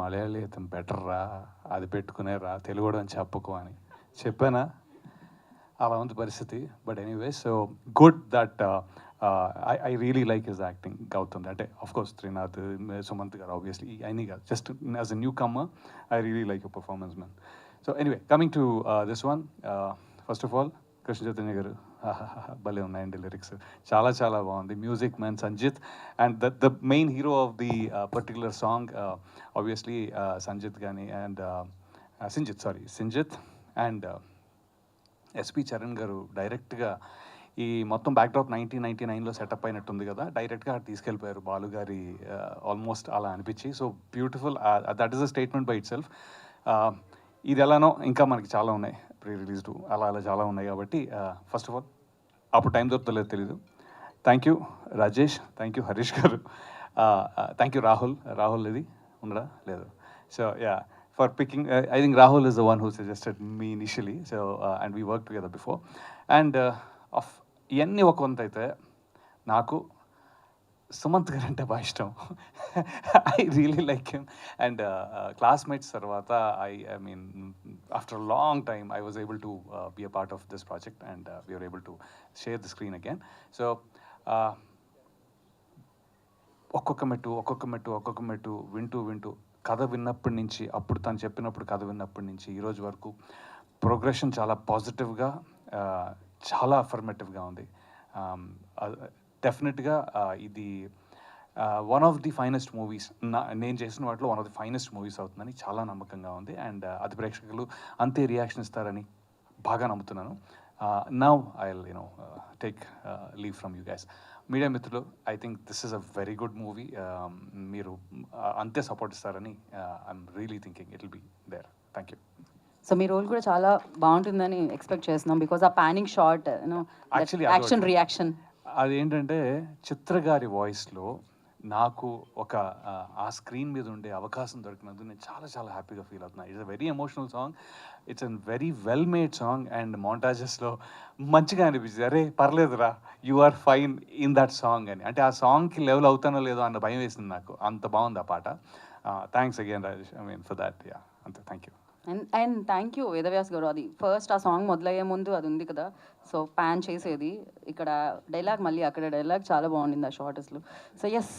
మలయాళీ అతను బెటర్ రా, అది పెట్టుకునే రా, తెలుగు అని చెప్పకు అని చెప్పానా, అలా ఉంది పరిస్థితి. But anyway, so good that I really like his acting. Gautam అంటే of course Trinath, Sumanth garu obviously, అయినా కాదు, just as a newcomer I really like your performance man. So anyway, coming to this one, first of all Krishna Chaitanya garu భలే ఉన్నాయండి lyrics, చాలా చాలా బాగుంది. Music man Sanjith, and the main hero of the particular song obviously Sanjith కానీ, and Sinjith and SP Charan గారు డైరెక్ట్గా ఈ మొత్తం బ్యాక్డ్రాప్ 1999లో సెటప్ అయినట్టుంది కదా, డైరెక్ట్గా తీసుకెళ్ళిపోయారు బాలు గారి, ఆల్మోస్ట్ అలా అనిపించి. So beautiful, that is a statement by it self. ఇది ఎలానో ఇంకా మనకి చాలా ఉన్నాయి ప్రీ రిలీజ్డ్, అలా అలా చాలా ఉన్నాయి. కాబట్టి ఫస్ట్ ఆఫ్ ఆల్ అప్పుడు టైం దొరుకుతలేదు తెలీదు. Thank you Rajesh, thank you Harish గారు, థ్యాంక్ యూ రాహుల్ ఇది ఉండరా లేదు. So yeah, for picking, I think Rahul is the one who suggested me initially, so and we worked together before. And of ఇవన్నీ ఒక వంత అయితే నాకు సుమంత్ గారు అంటే బాగా ఇష్టం. I really like him. And classmates తర్వాత I mean after long time I was able to be a part of this project, and we're able to share the screen again. So ఒక్కొక్క మెట్టు వింటూ కథ విన్నప్పటి నుంచి, అప్పుడు తను చెప్పినప్పుడు కథ విన్నప్పటి నుంచి ఈరోజు వరకు ప్రోగ్రెషన్ చాలా పాజిటివ్గా, చాలా అఫర్మేటివ్గా ఉంది. డెఫినెట్గా ఇది one of the finest movies, నేను చేసిన వాటిలో one of the finest movies అవుతుందని చాలా నమ్మకంగా ఉంది. అండ్ అది ప్రేక్షకులు అంతే రియాక్షన్ ఇస్తారని బాగా నమ్ముతున్నాను. Now I will take leave from you guys. Media మిత్రులు, I think this is a very good movie. మీరు అంతే సపోర్ట్ ఇస్తారని I'm really thinking it will be there. Thank you. So మీ రోల్ కూడా చాలా బాగుంటుందని ఎక్స్పెక్ట్ చేస్తున్నాం, బికాస్ ఆ పానింగ్ షాట్, యాక్షన్ రియాక్షన్, అదేంటంటే చిత్ర గారి వాయిస్లో నాకు ఒక ఆ స్క్రీన్ మీద ఉండే అవకాశం దొరికినందుకు నేను చాలా చాలా హ్యాపీగా ఫీల్ అవుతున్నాను. It's a very emotional song, it's a very well made song, and మౌంటాజెస్లో మంచిగా అనిపించింది. అరే పర్లేదురా, you are fine in that song అని. అంటే ఆ సాంగ్కి లెవెల్ అవుతానో లేదో అన్న భయం వేసింది నాకు, అంత బాగుంది ఆ పాట. Thanks again Rajesh, I mean for that. Yeah, అంతే, thank you. And thank you Vedavyas garu. అది ఫస్ట్ ఆ సాంగ్ మొదలయ్యే ముందు అది ఉంది కదా, సో ప్యాన్ చేసేది ఇక్కడ డైలాగ్, మళ్ళీ అక్కడ డైలాగ్ చాలా బాగుండింది ఆ షార్టెస్లో. So yes.